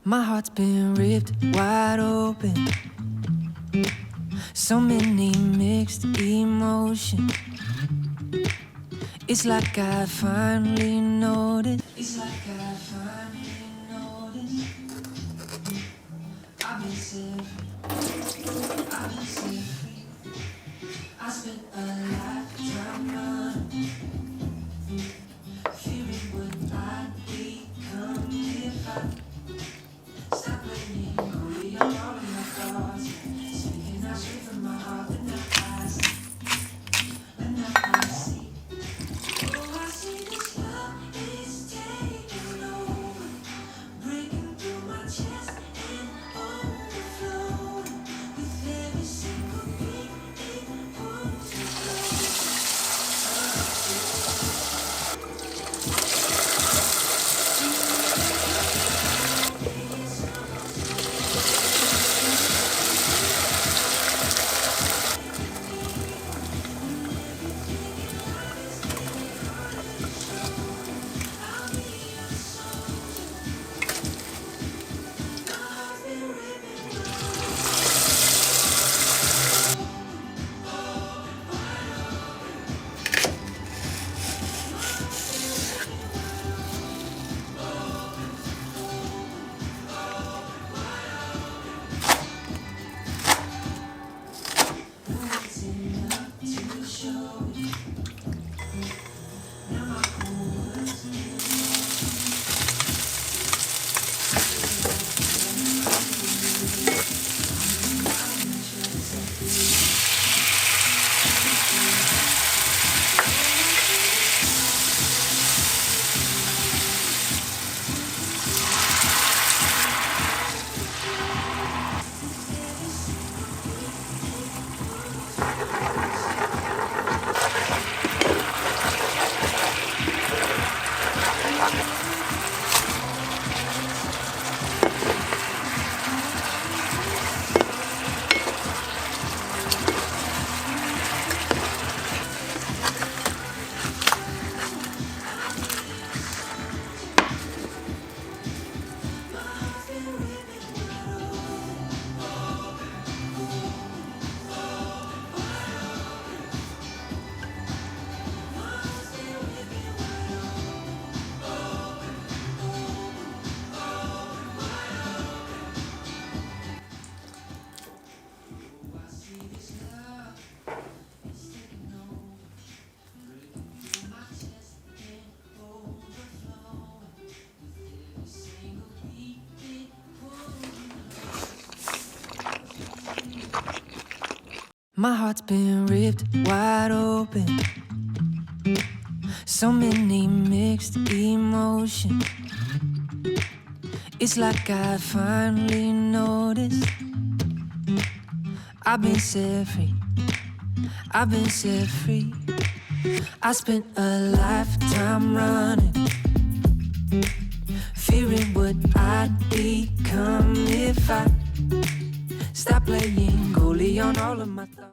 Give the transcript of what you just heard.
My heart's been ripped wide open. So many mixed emotions. It's like I finally noticed. I've been set free. I spent a lifetime running, fearing what I'd become if I stop letting go beyond all of my thoughts. Speaking out straight from my heart, but now I see. Oh, I see this love is taking over, breaking through my chest and overflowing with every single beat it pulls me closer. My heart's been ripped wide open. So many mixed emotions. It's like I finally noticed. I've been set free. I spent a lifetime running, fearing what I'd become if I stop playing goalie on all of my thoughts.